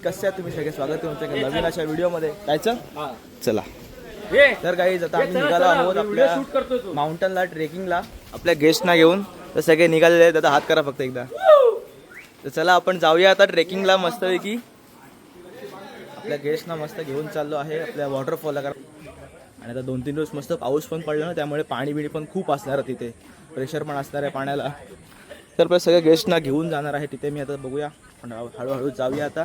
कसे आहात तुम्ही सगळे? स्वागत आहे तुमच्या नवीन अशा व्हिडिओमध्ये. जायचं चला. तर गाईज आता आम्ही निघालो आहोत आपल्या माउंटनला ट्रेकिंगला आपल्या गेस्टना घेऊन. तर सगळे निघालेले आहेत. आता हात करा फक्त एकदा. तर चला आपण जाऊया आता ट्रेकिंगला मस्तपैकी. आपल्या गेस्टना मस्त घेऊन चाललो आहे आपल्या वॉटरफॉलला. आणि आता 2-3 दिवस मस्त पाऊस पण पडला ना, त्यामुळे पाणी बिणी पण खूप असणार आहे तिथे, प्रेशर पण असणार आहे पाण्याला. तर पण सगळ्या गेस्टना घेऊन जाणार आहे तिथे मी. आता बघूया, पण हळूहळू जाऊया आता.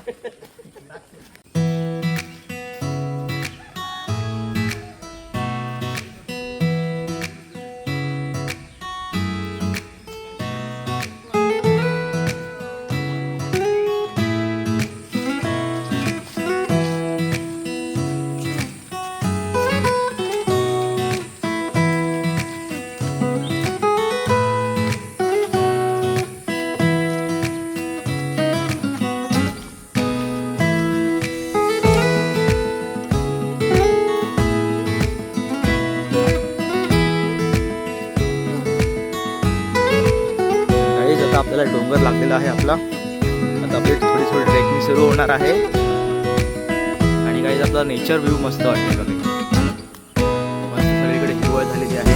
आपल्याला डोंगर लागलेला आहे आपला. आता आपली थोडी ट्रेकिंग सुरू होणार आहे. आणि काही आपला नेचर व्ह्यू मस्त वाटते बघा. मस्त सगळीकडे हिरवळ झालेली आहे.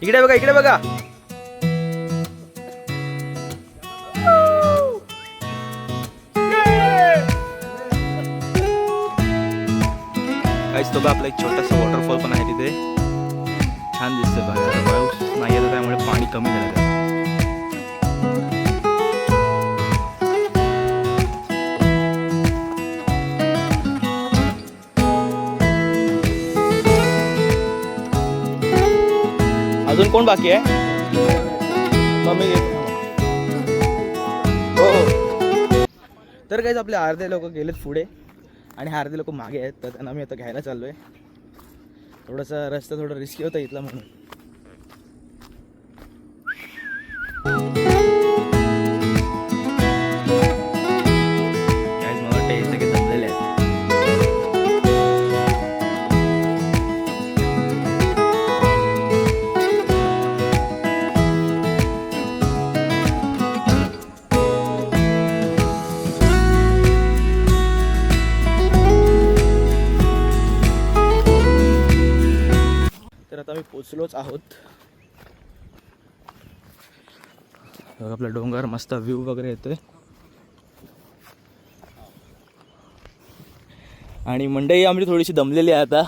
इकडे बघा, इकडे बघा. काहीच तो बघा, आपला एक छोटासा वॉटरफॉल पण आहे तिथे. छान दिसतंय बघा. पाऊस नाही येत त्यामुळे पाणी कमी झालं. अजून कोण बाकी आहे? मम्मी हो. तर काहीच आपले अर्धे लोक गेलेत पुढे आणि अर्धे लोक मागे आहेत. तर त्यांना मी आता घ्यायला चाललोय. थोडासा रस्ता थोडा रिस्की होता इथला म्हणून. काहीच मला वाटतं हे सगळे जमलेले आहेत. तर आता आम्ही पोचलोच आहोत. आपला डोंगर मस्त व्ह्यू वगैरे येतोय. आणि मंडई आम्ही थोडीशी दमलेली आहे आता.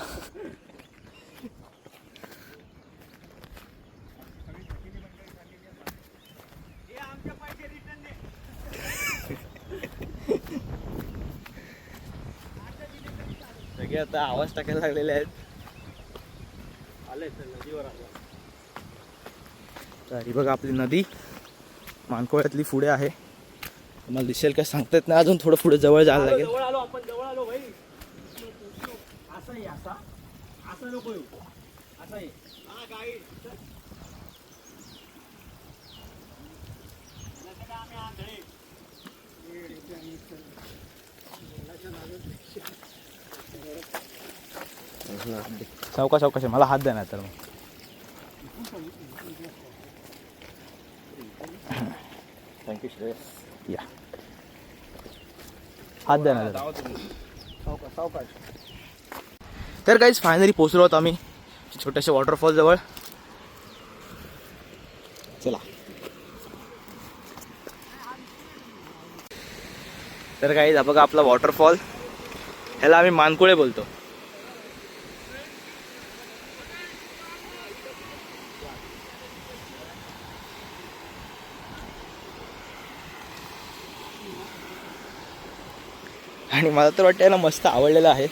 सगळे आता आवाज टाकायला लागलेले आहेत. तर ही बघा आपली नदी मानकोळ्यातली पुढे आहे. तुम्हाला दिसेल काय सांगता येत नाही. अजून थोडं पुढे जवळ जायला लागेल. सावकाश सावकाश, मला हात द्या नाही तर मग. थँक्यू श्रेयस. या हात द्या ना सावकाश. तर काहीच फायनली पोचलो आहोत आम्ही छोट्याशा वॉटरफॉल जवळ. चला. तर काही बघा आपला वॉटरफॉल. ह्याला आम्ही मानकोळे बोलतो. आणि मला तर वाटतं याला मस्त आवडलेलं आहे.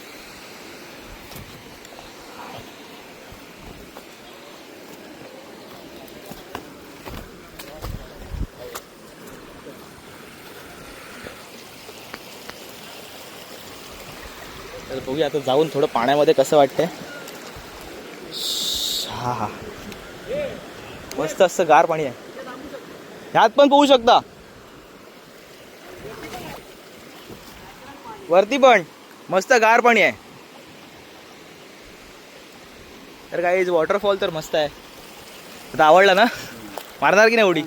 तर बघूया आता जाऊन थोडं पाण्यामध्ये कसं वाटतंय. हा मस्त असं गार पाणी आहे. ह्यात पण पोहू शकता, वरती पण मस्त गार पाणी आहे. तर काही वॉटरफॉल तर मस्त आहे. आता आवडला ना, मारणार की नाही उडी.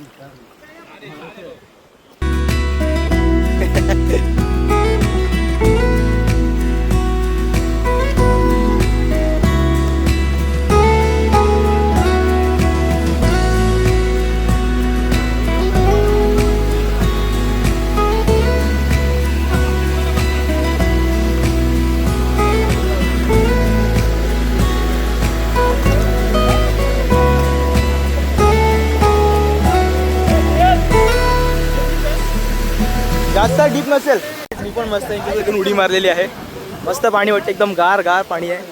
जास्त डीप नसेल. मी पण मस्त इकडून उडी मारलेली आहे. मस्त पाणी वाटतं, एकदम गार गार पाणी आहे.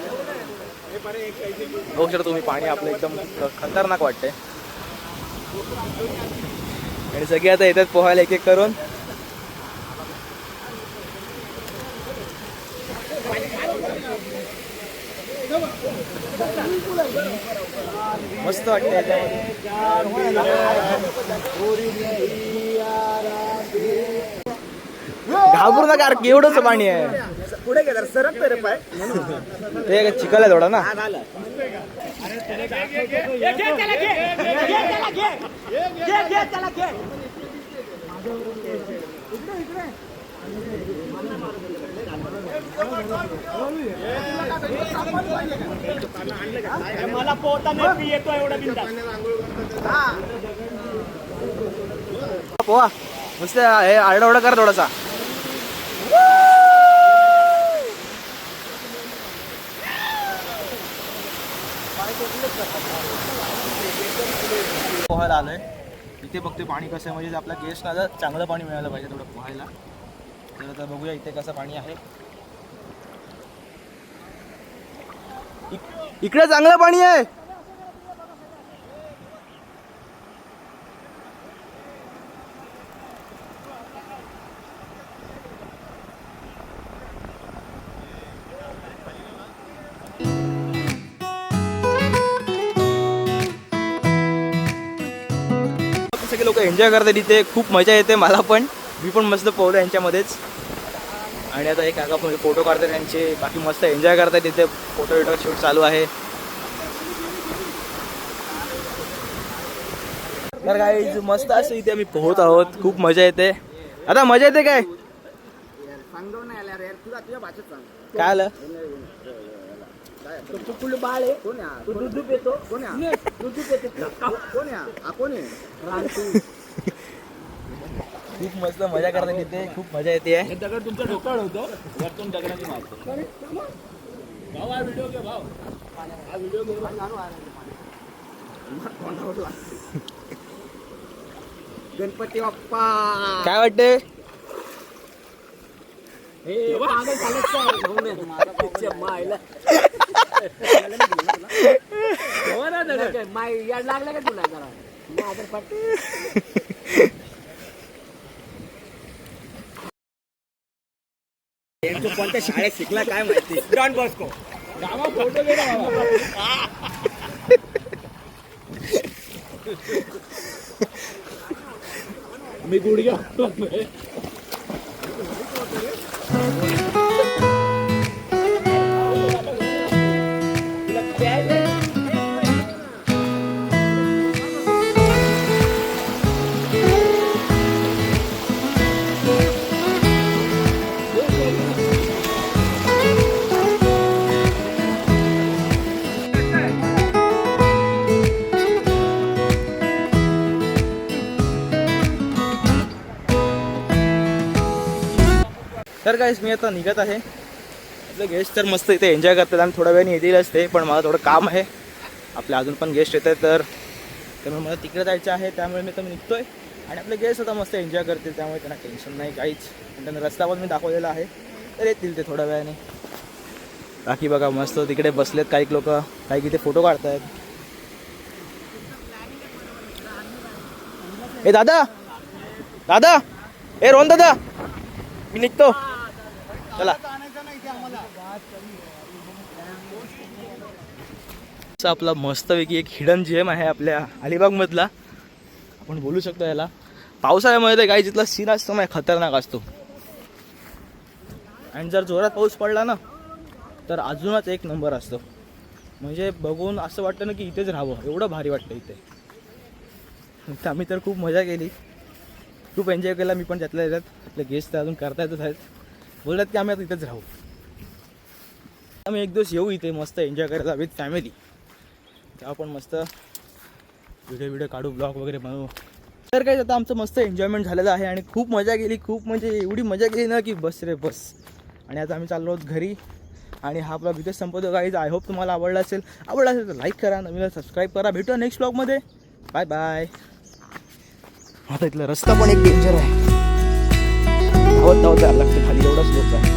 बघू शकता तुम्ही, पाणी आपलं एकदम खतरनाक वाटतंय. आणि सगळे आता येतात पोहायला एक एक करून. मस्त वाटतंय घाबरू नका, एवढंच पाणी आहे. पुढे गेलं सरक रे पाय, ते चिखल आहे थोडा ना. मला पोहता नाही येतो एवढा बिंदास. पोहा मस्त हे आरडाओरडा कर थोडासा. पोहायला आलोय इथे, बघतोय पाणी कसं आहे. म्हणजे आपल्या गेस्टना जर चांगलं पाणी मिळालं पाहिजे थोडं पोहायला. तर आता बघूया इथे कसं पाणी आहे. इकडे चांगलं पाणी आहे. सगळे लोक एन्जॉय करतात इथे, खूप मजा येते मला पण. मी पण मस्त पोहलो यांच्यामध्येच. आणि आता एक काका पण फोटो काढतात त्यांचे. बाकी मस्त एन्जॉय करतात इथे, फोटो विटो शूट चालू आहे. तर काय मस्त असं इथे आम्ही पोहत आहोत, खूप मजा येते. आता मजा येते काय काय आलं. बाळ आहे दूध पितो. खूप मस्त मजा करतात तिथे, खूप मजा येते. दगड तुमच्या डोक्यावर होतो, वरतून दगडाची मारतो. भाऊ हा व्हिडिओ घे, भाऊ हा व्हिडिओ घे. गणपती बाप्पा काय वाटते. याड लागला का तुला जरा. कोणत्या शाळेत शिकला काय माहिती. डॉन बॉस्को गावा फोटो घे ना बाबा. मी गुडघ्या तर काय मी आता निघत आहे. आपले गेस्ट तर मस्त इथे एन्जॉय करतात आणि थोड्या वेळाने येतीलच ते. पण मला थोडं काम आहे, आपले अजून पण गेस्ट येत आहेत. तर त्यामुळे मला तिकडे जायचं आहे, त्यामुळे मी तर निघतोय. आणि आपले गेस्ट आता मस्त एन्जॉय करतील, त्यामुळे त्यांना टेन्शन नाही काहीच. आणि त्यांना रस्ता पण मी दाखवलेला आहे. तर येतील ते थोड्या वेळाने. बाकी बघा मस्त तिकडे बसलेत काही लोक, काही तिथे फोटो काढतायत. ए दादा दादा, ए रोहन दादा, मी निघतो, चला. आपला मस्तपैकी एक हिडन जेम आहे आपल्या अलिबाग मधला, आपण बोलू शकतो याला. पावसाळ्यामध्ये तर काही जिथला सीन असतो ना खतरनाक असतो. आणि जर जोरात पाऊस पडला ना तर अजूनच एक नंबर असतो. म्हणजे बघून असं वाटतं ना की इथेच राहावं, एवढं भारी वाटतं इथे. तर आम्ही तर खूप मजा केली, खूप एन्जॉय केला. मी पण त्यातल्या त्यात आपले गेस्ट तर अजून करता येतच आहेत, बोलतात की आम्ही आता इथेच राहू. आम्ही एक दिवस येऊ इथे मस्त एन्जॉय करायला विथ फॅमिली. तेव्हा आपण मस्त व्हिडिओ काढू, ब्लॉग वगैरे बनवू. तर काय आता आमचं मस्त एन्जॉयमेंट झालेलं आहे आणि खूप मजा केली, खूप म्हणजे एवढी मजा केली ना की बस रे बस. आणि आता आम्ही चाललो आहोत घरी आणि हा आपला व्हिडिओ संपवतो गाईज. आय होप तुम्हाला आवडला असेल तर लाईक करा, नवीन सबस्क्राईब करा. भेटूया नेक्स्ट ब्लॉगमध्ये. Bye bye. आता इथला रस्ता पण एक डेंजर आहे, धावत धावत जायला लागते खाली, एवढा स्लोप आहे.